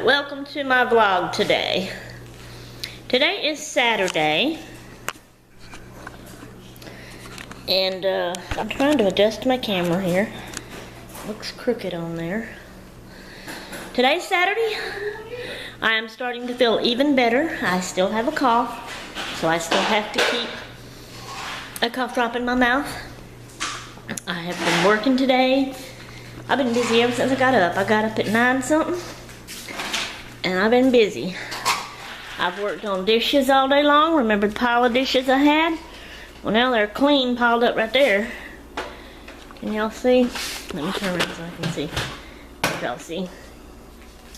welcome to my vlog today. Today is Saturday, and I'm trying to adjust my camera here. Looks crooked on there. Today's Saturday. I am starting to feel even better. I still have a cough, so I still have to keep a cough drop in my mouth. I have been working today. I've been busy ever since I got up. I got up at 9 something, and I've been busy. I've worked on dishes all day long. Remember the pile of dishes I had? Well, now they're clean, piled up right there. Can y'all see? Let me turn around so I can see. If y'all see.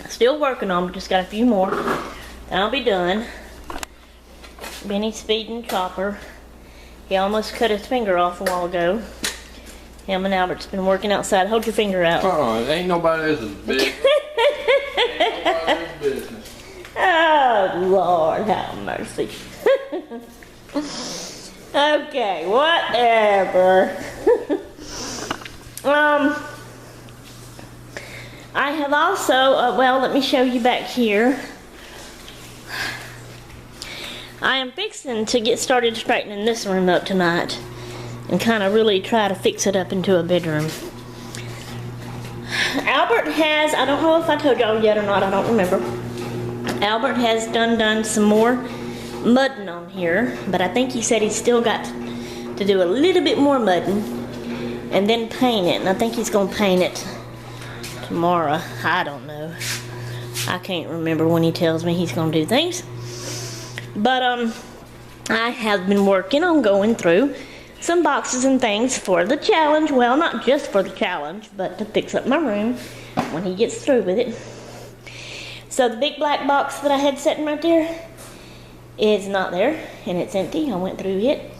Still working on them, just got a few more. Then I'll be done. Benny's feeding Chopper. He almost cut his finger off a while ago. Him and Albert's been working outside. Hold your finger out. Oh, it ain't nobody else's business. Ain't nobody else's business. Oh, Lord, have mercy. Okay, whatever. I have also, well, let me show you back here. I am fixing to get started straightening this room up tonight and kind of really try to fix it up into a bedroom. Albert has, I don't know if I told y'all yet or not, I don't remember. Albert has done some more mudding on here, but I think he said he's still got to do a little bit more mudding and then paint it, and I think he's going to paint it tomorrow. I don't know. I can't remember when he tells me he's going to do things. But I have been working on going through some boxes and things for the challenge. Well, not just for the challenge, but to fix up my room when he gets through with it. So the big black box that I had sitting right there is not there, and it's empty. I went through it.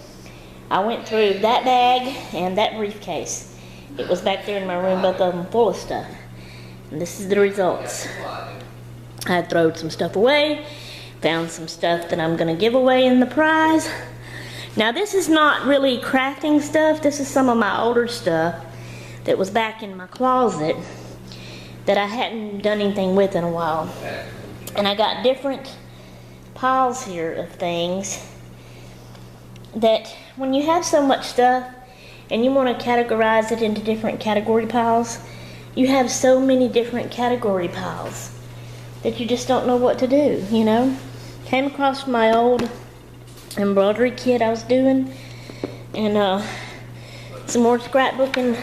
I went through that bag and that briefcase. It was back there in my room, both of them full of stuff. And this is the results. I had thrown some stuff away, found some stuff that I'm going to give away in the prize. Now this is not really crafting stuff. This is some of my older stuff that was back in my closet that I hadn't done anything with in a while. And I got different piles here of things that when you have so much stuff and you want to categorize it into different category piles, you have so many different category piles that you just don't know what to do, you know? Came across my old embroidery kit I was doing, and some more scrapbooking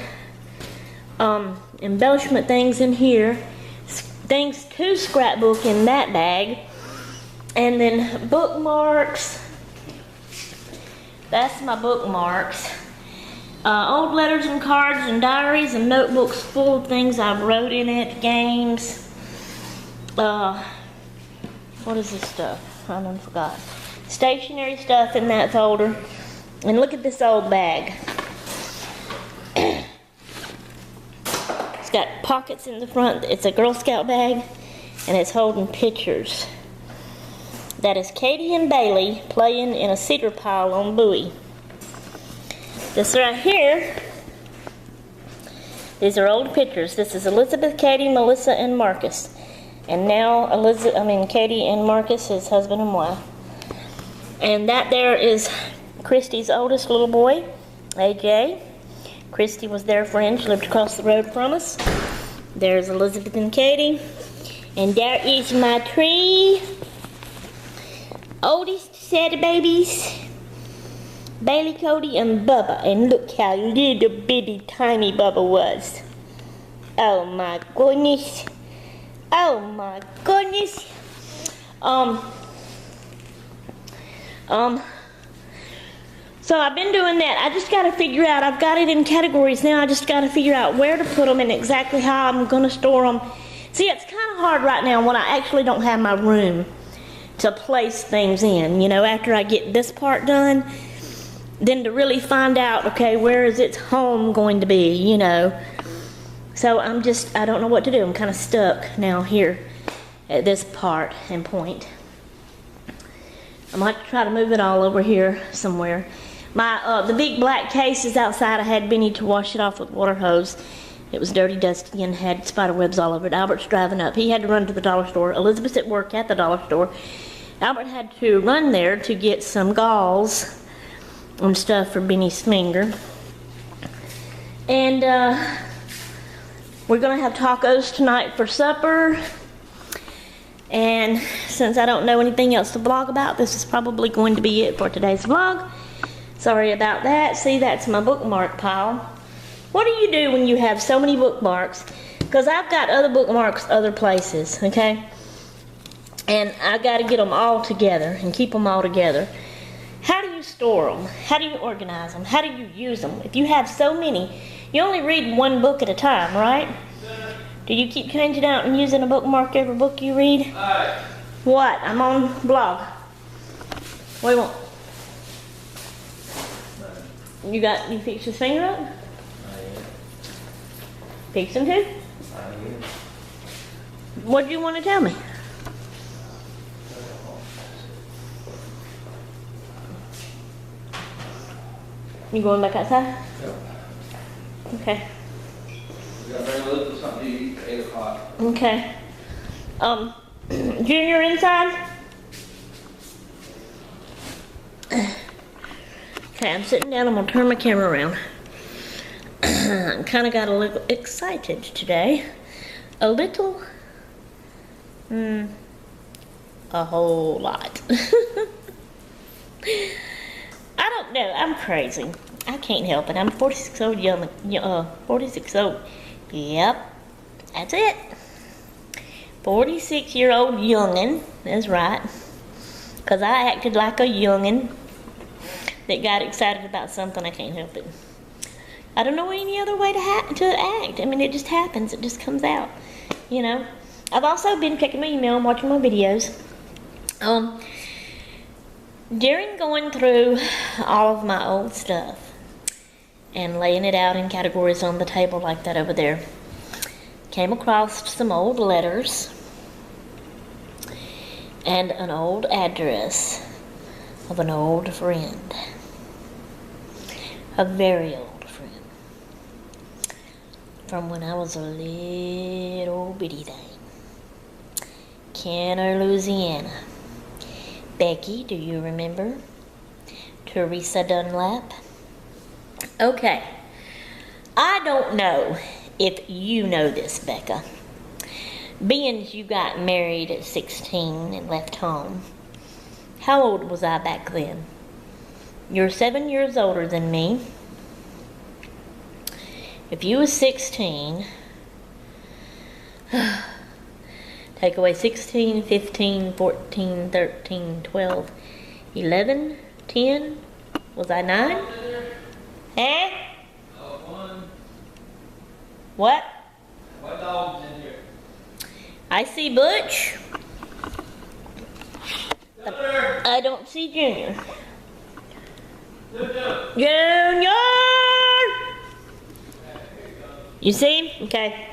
embellishment things in here, things to scrapbook in that bag, and then bookmarks. That's my bookmarks. Old letters and cards and diaries and notebooks full of things I wrote in it, games. What is this stuff? I done forgot. Stationery stuff in that folder. And look at this old bag. It's got pockets in the front. It's a Girl Scout bag, and it's holding pictures. That is Katie and Bailey playing in a cedar pile on Bowie. This right here, these are old pictures. This is Elizabeth, Katie, Melissa, and Marcus. And now Katie and Marcus is husband and wife. And that there is Christy's oldest little boy, AJ. Christy was their friend. She lived across the road from us. There's Elizabeth and Katie. And there is my three oldest set of babies, Bailey, Cody, and Bubba. And look how little bitty tiny Bubba was. Oh my goodness. Oh my goodness. So I've been doing that. I just got to figure out, I've got it in categories now. I just got to figure out where to put them and exactly how I'm going to store them. See, it's kind of hard right now when I actually don't have my room to place things in. You know, after I get this part done, then to really find out, okay, where is its home going to be, you know. So I don't know what to do. I'm kind of stuck now here at this part and point. I'm going to have to try to move it all over here somewhere. The big black case is outside. I had Benny to wash it off with water hose. It was dirty, dusty, and had spider webs all over it. Albert's driving up. He had to run to the dollar store. Elizabeth's at work at the dollar store. Albert had to run there to get some gauze and stuff for Benny's finger. And we're going to have tacos tonight for supper. And since I don't know anything else to vlog about, this is probably going to be it for today's vlog. Sorry about that. See, that's my bookmark pile. What do you do when you have so many bookmarks? Because I've got other bookmarks other places, okay? And I got to get them all together and keep them all together. How do you store them? How do you organize them? How do you use them? If you have so many, you only read one book at a time, right? Do you keep changing out and using a bookmark every book you read? What? I'm on vlog. What do you want? You fixed his finger up? Fix him too? What do you want to tell me? You going back outside? Yep. Okay. We gotta bring a little something to eat at 8 o'clock. Okay. Junior inside? Okay, I'm sitting down. I'm gonna turn my camera around. I kind of got a little excited today. A little? A whole lot. I don't know. I'm crazy. I can't help it. I'm 46 old young. 46 old. Yep. That's it. 46-year-old youngin'. That's right. Because I acted like a youngin' that got excited about something. I can't help it. I don't know any other way to act. I mean, it just happens. It just comes out. You know. I've also been checking my email and watching my videos. During going through all of my old stuff and laying it out in categories on the table like that over there, came across some old letters and an old address of an old friend. A very old friend. From when I was a little bitty thing. Kenner, Louisiana. Becky, do you remember? Teresa Dunlap. Okay. I don't know if you know this, Becca. Being you got married at 16 and left home, how old was I back then? You're 7 years older than me. If you was 16, take away 16, 15, 14, 13, 12, 11, 10. Was I 9? Eh? What? What dog's in here? I see Butch. I don't see Junior. Junior! You see him? Okay.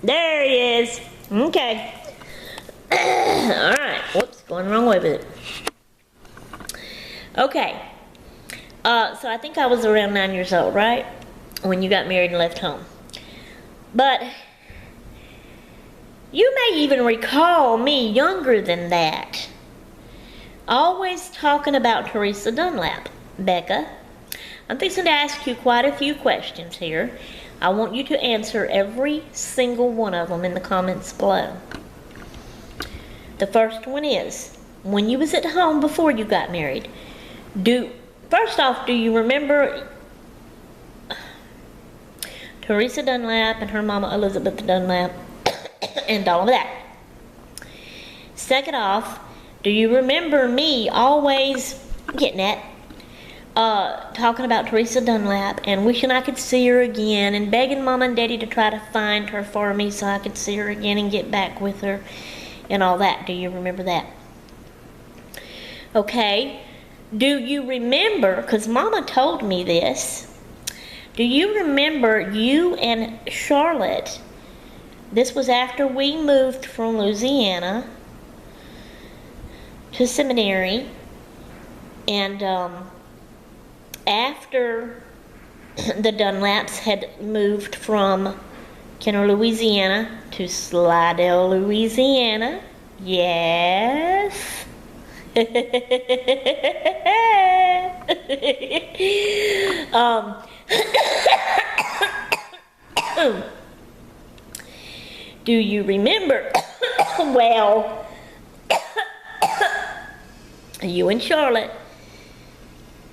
There he is. Okay. Alright. Whoops, going the wrong way with it. Okay. So I think I was around 9 years old, right? When you got married and left home. But you may even recall me younger than that. Always talking about Teresa Dunlap. Becca, I'm fixing to ask you quite a few questions here. I want you to answer every single one of them in the comments below. The first one is, when you was at home before you got married, first off, do you remember Teresa Dunlap and her mama Elizabeth Dunlap and all of that? Second off, do you remember me always getting at talking about Teresa Dunlap and wishing I could see her again and begging Mama and Daddy to try to find her for me so I could see her again and get back with her and all that? Do you remember that? Okay. Do you remember, because Mama told me this, do you remember you and Charlotte, this was after we moved from Louisiana to seminary, and after the Dunlaps had moved from Kenner, Louisiana to Slidell, Louisiana. Yes. um, do you remember? Well, you and Charlotte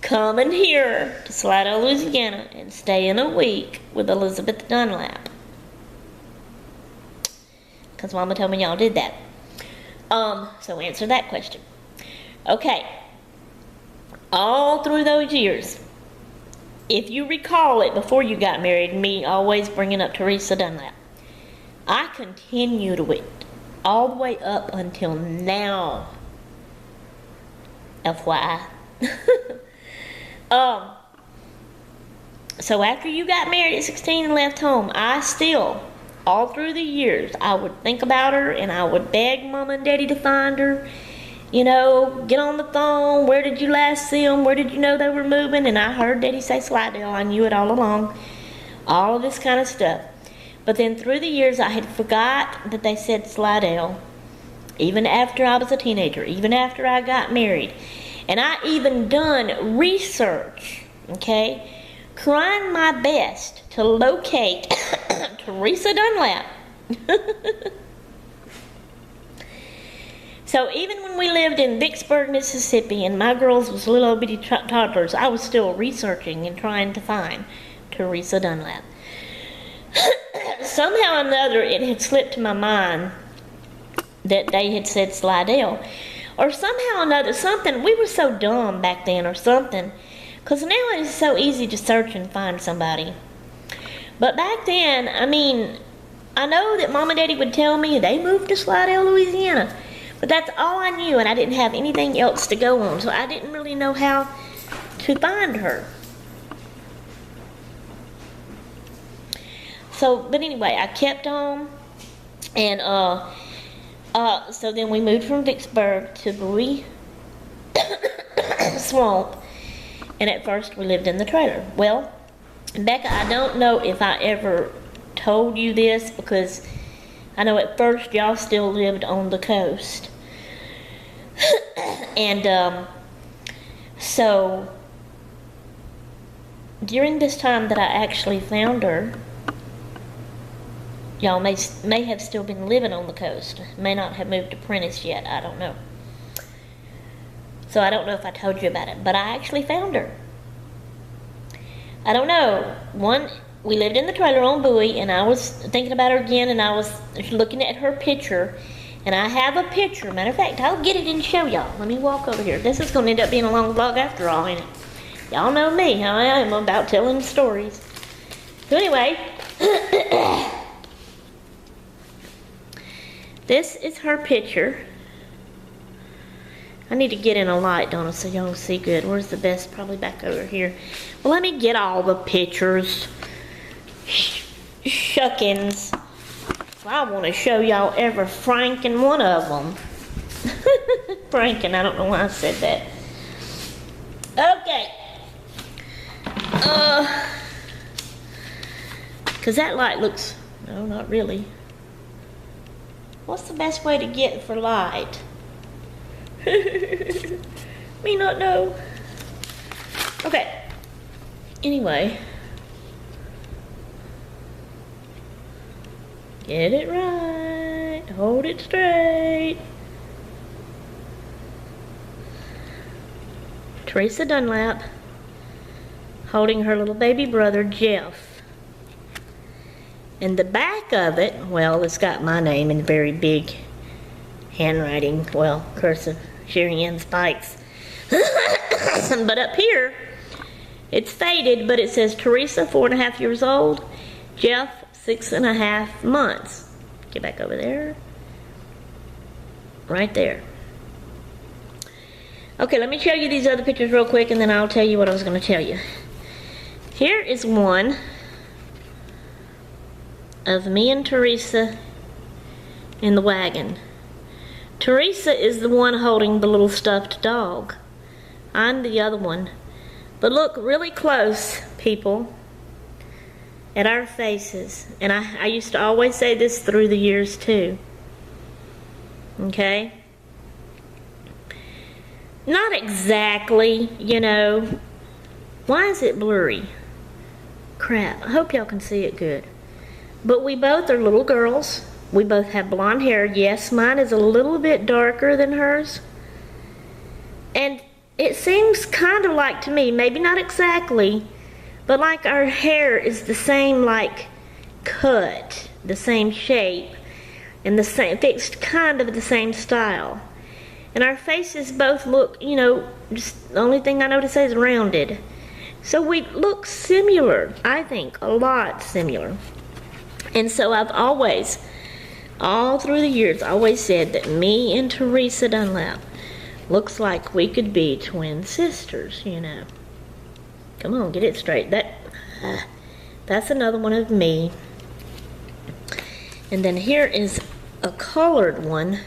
coming here to Slidell, Louisiana and staying a week with Elizabeth Dunlap. Because Mama told me y'all did that. So answer that question. Okay. All through those years, if you recall it before you got married, me always bringing up Teresa Dunlap, I continued with all the way up until now. FYI. So after you got married at 16 and left home, I still, all through the years, I would think about her and I would beg Mama and Daddy to find her. You know, get on the phone. Where did you last see them? Where did you know they were moving? And I heard Daddy say Slidell. I knew it all along. All of this kind of stuff. But then through the years, I had forgot that they said Slidell. Even after I was a teenager. Even after I got married. And I even done research. Okay? Trying my best to locate Teresa Dunlap. So even when we lived in Vicksburg, Mississippi, and my girls was little bitty toddlers, I was still researching and trying to find Teresa Dunlap. Somehow or another, it had slipped to my mind that they had said Slidell. Or somehow or another, something, we were so dumb back then or something. Because now it is so easy to search and find somebody. But back then, I mean, I know that Mom and Daddy would tell me they moved to Slidell, Louisiana. But that's all I knew, and I didn't have anything else to go on. So I didn't really know how to find her. So, but anyway, I kept on. And, so then we moved from Vicksburg to Bowie Swamp. And at first we lived in the trailer. Well, Becca, I don't know if I ever told you this because I know at first y'all still lived on the coast. And so during this time that I actually found her, y'all may have still been living on the coast. May not have moved to Prentice yet. I don't know. So I don't know if I told you about it, but I actually found her. I don't know. We lived in the trailer on Bowie, and I was thinking about her again, and I was looking at her picture, and I have a picture. Matter of fact, I'll get it and show y'all. Let me walk over here. This is going to end up being a long vlog after all, ain't it? Y'all know me, how I am about telling stories. So anyway, this is her picture. I need to get in a light, don't I, so y'all see good. Where's the best? Probably back over here. Well, let me get all the pictures. Shuckins. Well, I want to show y'all every frankin' one of them. Frankin', I don't know why I said that. Okay. Because that light looks... No, not really. What's the best way to get for light? Me not know. Okay. Anyway. Get it right. Hold it straight. Teresa Dunlap holding her little baby brother, Jeff. And the back of it, well, it's got my name in very big handwriting, well, cursive, Sherry Ann Spikes. But up here, it's faded, but it says Teresa, 4.5 years old, Jeff, 6.5 months. Get back over there. Right there. Okay, let me show you these other pictures real quick, and then I'll tell you what I was going to tell you. Here is one of me and Teresa in the wagon. Teresa is the one holding the little stuffed dog. I'm the other one. But look really close, people. at our faces. And I used to always say this through the years too. Okay? Not exactly, you know. Why is it blurry? Crap. I hope y'all can see it good. But we both are little girls. We both have blonde hair. Yes, mine is a little bit darker than hers. And it seems kind of like to me, maybe not exactly, but like our hair is the same, like, cut, the same shape, and the same, fixed kind of the same style. And our faces both look, you know, just the only thing I know to say is rounded. So we look similar, I think, a lot similar. And so I've always, all through the years, always said that me and Teresa Dunlap looks like we could be twin sisters, you know. Come on, get it straight. That's another one of me. And then here is a colored one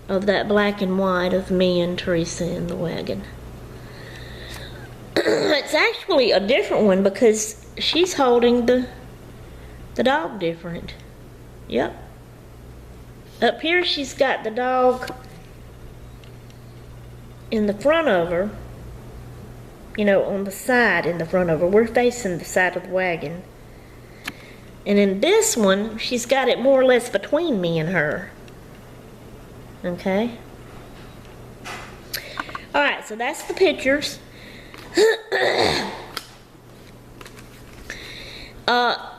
of that black and white of me and Teresa in the wagon. It's actually a different one because she's holding the dog different. Yep. Up here she's got the dog in the front of her, you know, on the side in the front of her. We're facing the side of the wagon. And in this one, she's got it more or less between me and her. Okay? Alright, so that's the pictures.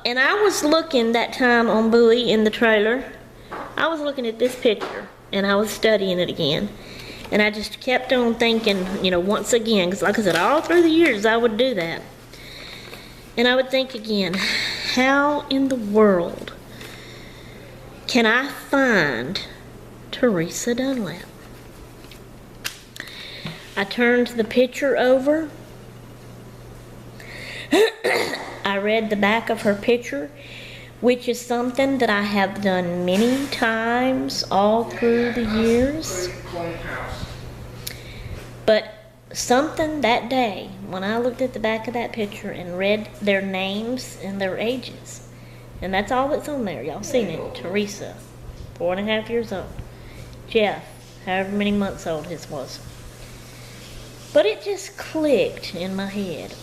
And I was looking that time on Bowie in the trailer. I was looking at this picture, and I was studying it again. And I just kept on thinking, you know, once again, because like I said, all through the years I would do that. And I would think again, how in the world can I find Teresa Dunlap? I turned the picture over. I read the back of her picture, which is something that I have done many times all through the years. But something that day, when I looked at the back of that picture and read their names and their ages, and that's all that's on there, y'all seen it. Teresa, 4.5 years old. Jeff, however many months old his was. But it just clicked in my head.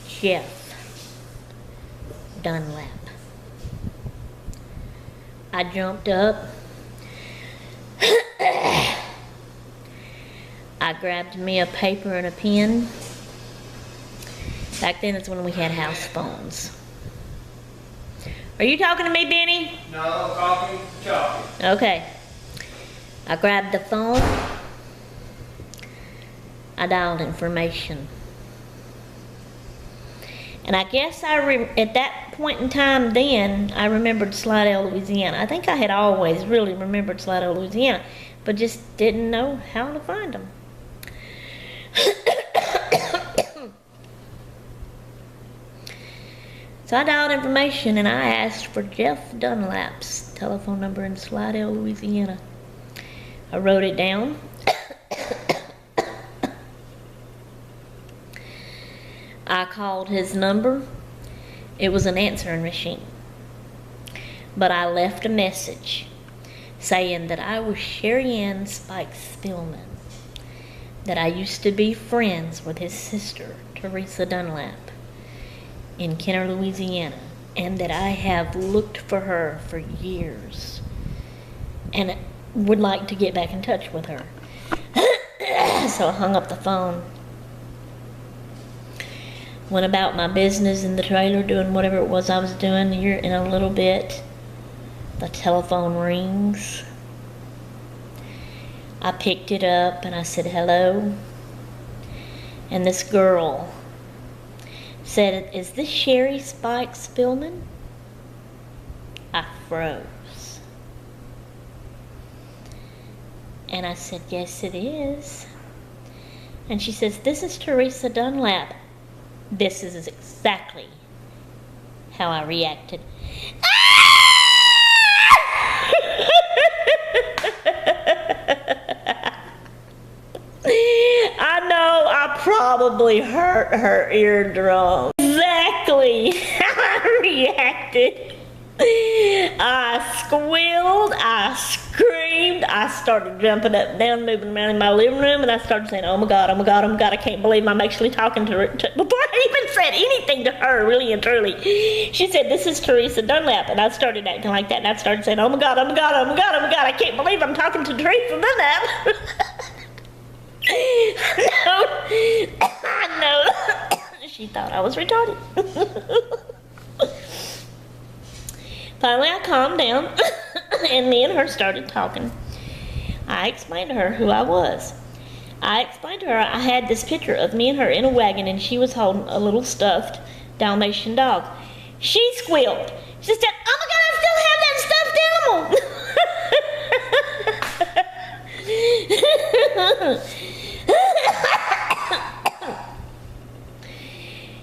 Jeff Dunlap. I jumped up. I grabbed me a paper and a pen. Back then it's when we had house phones. Are you talking to me, Benny? No, coffee, chocolate. Okay. I grabbed the phone. I dialed information. And I guess at that point in time then, I remembered Slidell, Louisiana. I think I had always really remembered Slidell, Louisiana, but just didn't know how to find them. So I dialed information and I asked for Jeff Dunlap's telephone number in Slidell, Louisiana. I wrote it down. I called his number. It was an answering machine. But I left a message saying that I was Sherry Ann Spike Spillman, that I used to be friends with his sister, Teresa Dunlap, in Kenner, Louisiana, and that I have looked for her for years and would like to get back in touch with her. So I hung up the phone. Went about my business in the trailer doing whatever it was I was doing. Here in a little bit, the telephone rings. I picked it up and I said hello. And this girl said, "Is this Sherry Spike Spillman?" I froze. And I said, "Yes, it is." And she says, "This is Teresa Dunlap." This is exactly how I reacted. I know I probably hurt her eardrum. Exactly. believe how I reacted. I squealed, I screamed, I started jumping up and down, moving around in my living room, and I started saying, oh my God, oh my God, oh my God, I can't believe I'm actually talking to her. Before I even said anything to her, really and truly, she said, this is Teresa Dunlap, and I started acting like that, and I started saying, oh my God, oh my God, oh my God, oh my God, I can't believe I'm talking to Teresa Dunlap. I know. She thought I was retarded. Finally, I calmed down, and me and her started talking. I explained to her who I was. I explained to her I had this picture of me and her in a wagon, and she was holding a little stuffed Dalmatian dog. She squealed. She said, oh my God, I still have that stuffed animal.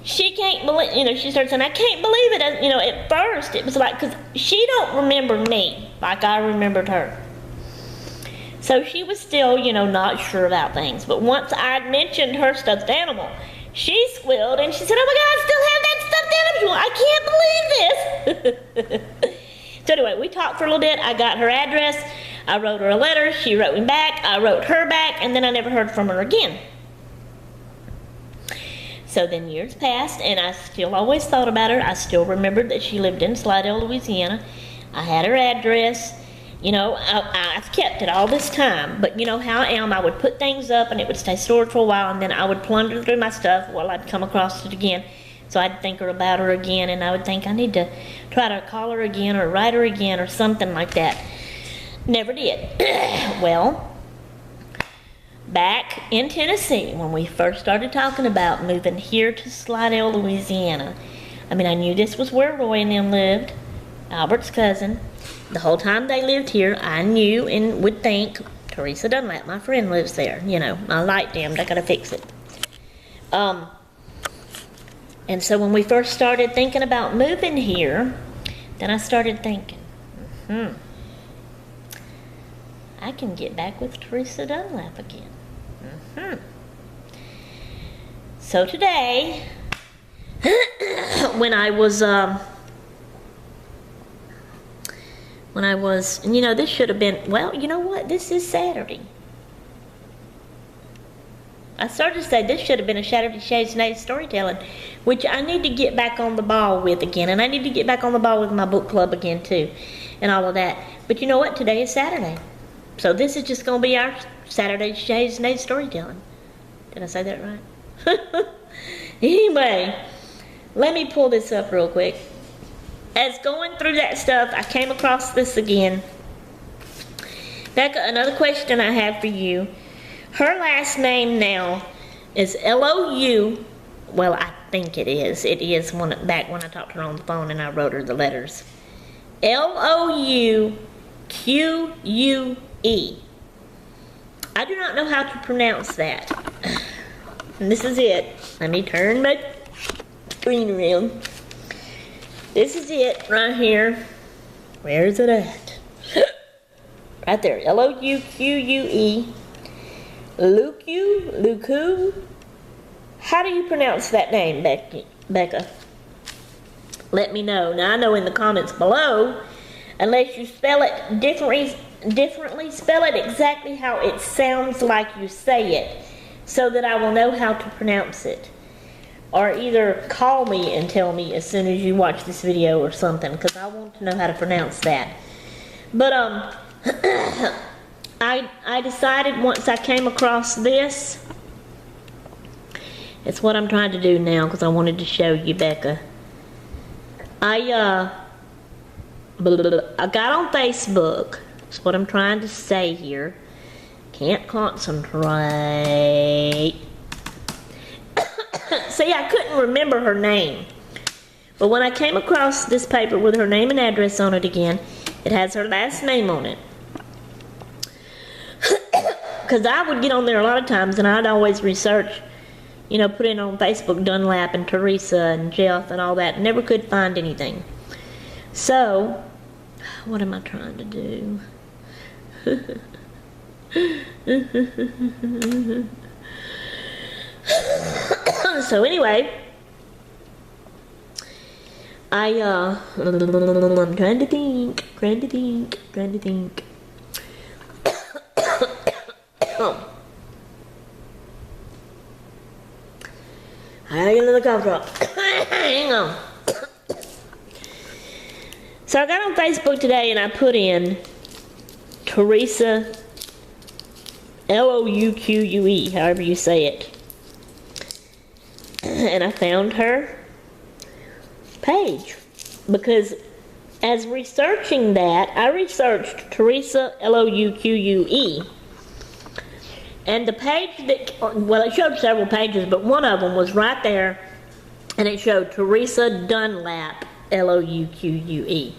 She can't believe, she started saying, I can't believe it. At first it was like, because she don't remember me like I remembered her. So she was still, not sure about things. But once I'd mentioned her stuffed animal, she squealed and she said, oh my God, I still have that stuffed animal. I can't believe this. So anyway, we talked for a little bit. I got her address. I wrote her a letter. She wrote me back. I wrote her back. And then I never heard from her again. So then years passed, and I still always thought about her. I still remembered that she lived in Slidell, Louisiana. I had her address. I've kept it all this time. But you know how I am. I would put things up, and it would stay stored for a while, and then I would plunder through my stuff while I'd come across it again. So I'd think about her again, and I would think I need to try to call her again or write her again or something like that. Never did. Well, back in Tennessee, when we first started talking about moving here to Slidell, Louisiana, I knew this was where Roy and them lived, Albert's cousin. The whole time they lived here, I knew and would think, Teresa Dunlap, my friend, lives there. My light dimmed, I gotta fix it. And so when we first started thinking about moving here, then I started thinking, I can get back with Teresa Dunlap again. So today, when I was, this should have been, well, you know what? This is Saturday. I started to say this should have been a Saturday Shades Night storytelling, which I need to get back on the ball with again. And I need to get back on the ball with my book club again, too, and all of that. But you know what? Today is Saturday. So this is just going to be our Saturday Shades Night storytelling. Did I say that right? Anyway, let me pull this up real quick. As going through that stuff, I came across this again. Becca, another question I have for you. Her last name now is L-O-U. Well, I think it is. It is back when I talked to her on the phone and I wrote her the letters. L-O-U-Q-U-E. I do not know how to pronounce that. And this is it. Let me turn my screen around. This is it right here. Where is it at? Right there. L-O-U-Q-U-E. Luku? How do you pronounce that name, Becca? Let me know. Now I know in the comments below, unless you spell it differently, spell it exactly how it sounds like you say it, so that I will know how to pronounce it. Or either call me and tell me as soon as you watch this video or something, because I want to know how to pronounce that. But I decided once I came across this, it's what I'm trying to do now because I wanted to show you, Becca. I got on Facebook. That's what I'm trying to say here. Can't concentrate. See, I couldn't remember her name. But when I came across this paper with her name and address on it again, it has her last name on it. Because I would get on there a lot of times and I'd always research, put in on Facebook Dunlap and Teresa and Jeff and all that. Never could find anything. So, what am I trying to do? So anyway, I'm trying to think. I gotta get another cough drop. Hang on. So I got on Facebook today and I put in Teresa, Louque, however you say it. And I found her page. Because as researching that, I researched Teresa, Louque. And the page that, well, it showed several pages, but one of them was right there, and it showed Teresa Dunlap, Louque.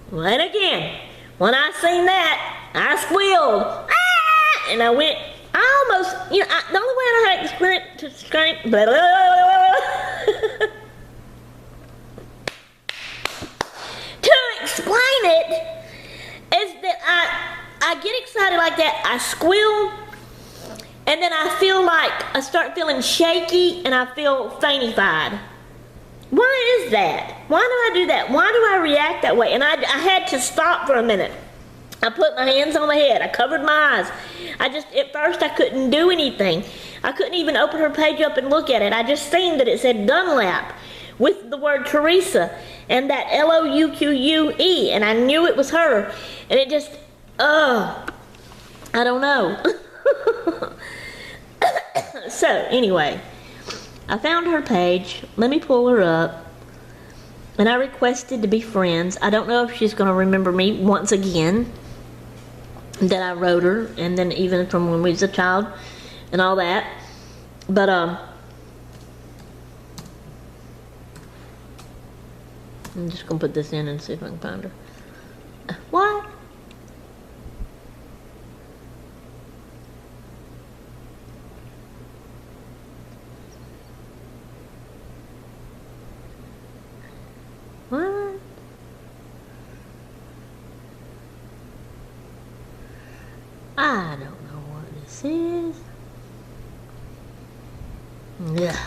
Well, and again, when I seen that, I squealed, ah! And I went, I almost, the only way I had to scream, blah, blah, blah, blah, to explain it, is that I get excited like that, I squeal, and then I feel like I start feeling shaky and I feel faintified. Why is that? Why do I do that? Why do I react that way? And I had to stop for a minute. I put my hands on my head. I covered my eyes. At first I couldn't do anything. I couldn't even open her page up and look at it. I just seen that it said Dunlap with the word Teresa and that Louque, and I knew it was her. And it just, I don't know. So, anyway, I found her page. Let me pull her up. And I requested to be friends. I don't know if she's going to remember me once again that I wrote her, and then even from when we was a child and all that. But, I'm just going to put this in and see if I can find her. What? What? I don't know what this is. Yeah.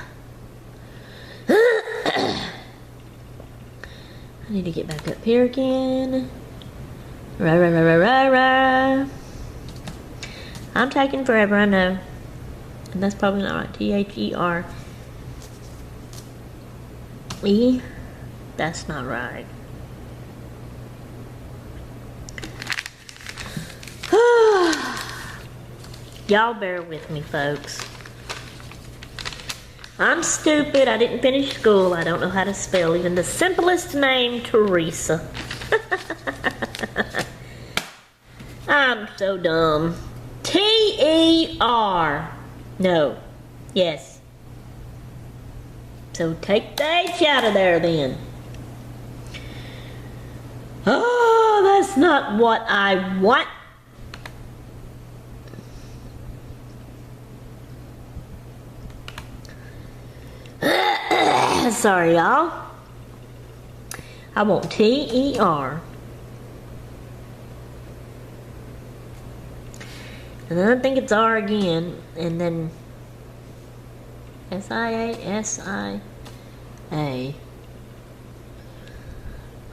I need to get back up here again. Rah. I'm taking forever, I know. And that's probably not right. T-H-E-R. E. That's not right. Y'all bear with me, folks. I'm stupid. I didn't finish school. I don't know how to spell even the simplest name, Teresa. I'm so dumb. T-E-R. No. Yes. So take the H out of there then. Oh, that's not what I want. Sorry, y'all. I want T-E-R. And then I think it's R again, and then S-I-A.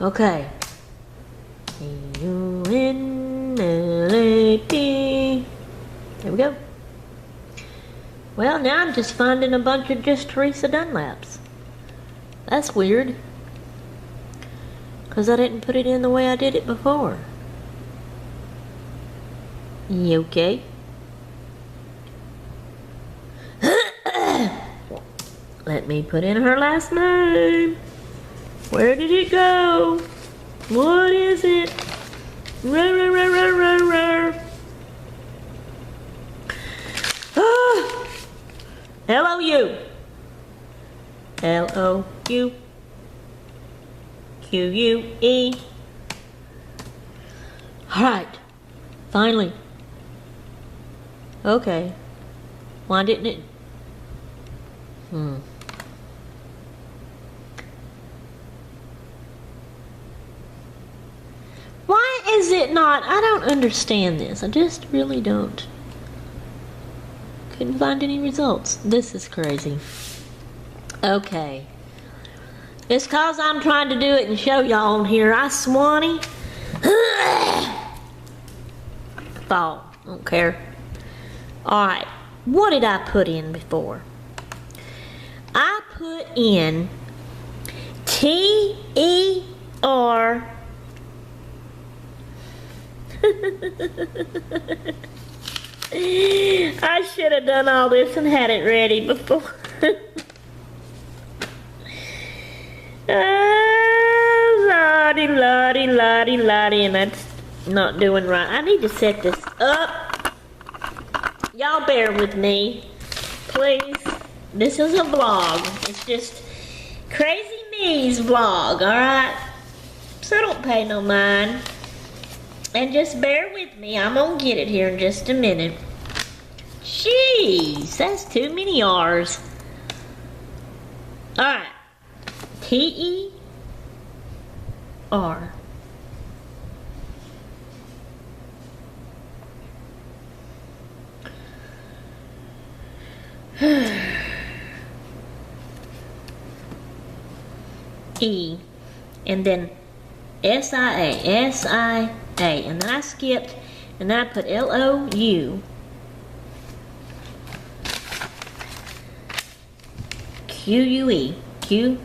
Okay. C-U-N-L-A-P. There we go. Well, now I'm just finding a bunch of just Teresa Dunlaps. That's weird. Because I didn't put it in the way I did it before. You okay? Let me put in her last name. Where did it go? What is it? L-O-U. L-O-U-Q-U-E. Alright. Finally. Okay. Why didn't it? Why is it not? I don't understand this. I just really don't. Couldn't find any results. This is crazy. Okay. It's cause I'm trying to do it and show y'all on here. I swanny. Fall. Don't care. Alright. What did I put in before? I put in T-E-R. I should have done all this and had it ready before. Lottie, lottie, lottie, lottie, and that's not doing right. I need to set this up. Y'all bear with me, please. This is a vlog. It's just Crazy Me's vlog, alright? So don't pay no mind. And just bear with me. I'm gonna get it here in just a minute. Jeez, that's too many R's. Alright. T-E-R. E. And then S-I-A. S-I-A. And then I skipped, and then I put L-O-U. Q-U-E. Q-U-E.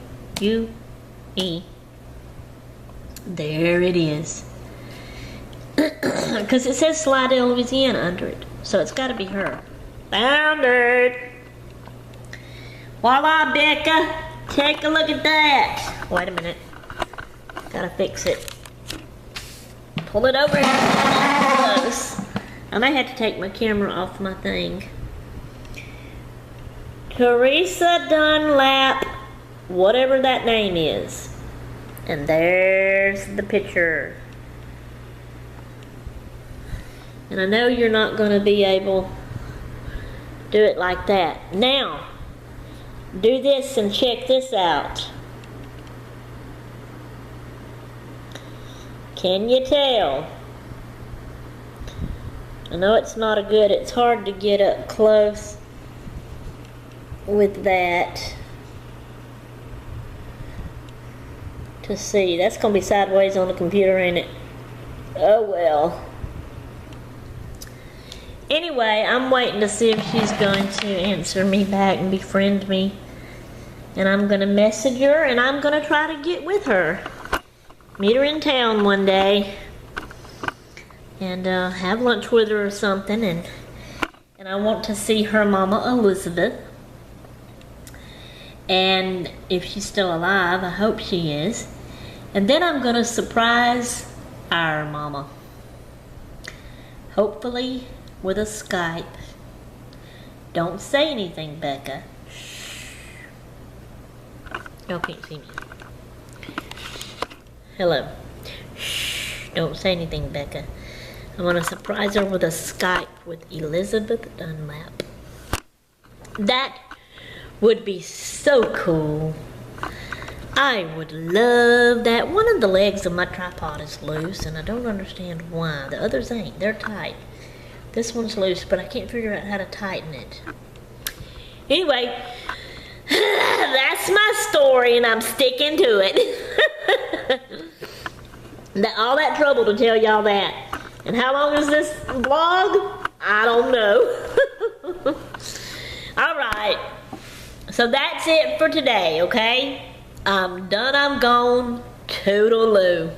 There it is. Because it says Slidell, Louisiana under it. So it's got to be her. Found her. Voila, Becca. Take a look at that. Wait a minute. Gotta fix it. Pull it over here close. I may have to take my camera off my thing. Teresa Dunlap, whatever that name is. And there's the picture. And I know you're not going to be able to do it like that. Now, do this and check this out. Can you tell? I know it's not it's hard to get up close with that to see. That's going to be sideways on the computer, ain't it? Oh well. Anyway, I'm waiting to see if she's going to answer me back and befriend me. And I'm going to message her and I'm going to try to get with her. Meet her in town one day. And have lunch with her or something. And I want to see her mama Elizabeth. And if she's still alive, I hope she is. And then I'm going to surprise our mama. Hopefully with a Skype. Don't say anything, Becca. Y'all can't see me. Hello. Shh. Don't say anything, Becca. I want to surprise her with a Skype with Elizabeth Dunlap. That would be so cool. I would love that. One of the legs of my tripod is loose, and I don't understand why. The others ain't. They're tight. This one's loose, but I can't figure out how to tighten it. Anyway, that's my story, and I'm sticking to it. All that trouble to tell y'all that. And how long is this vlog? I don't know. Alright. So that's it for today, okay? I'm done, I'm gone. Toodaloo.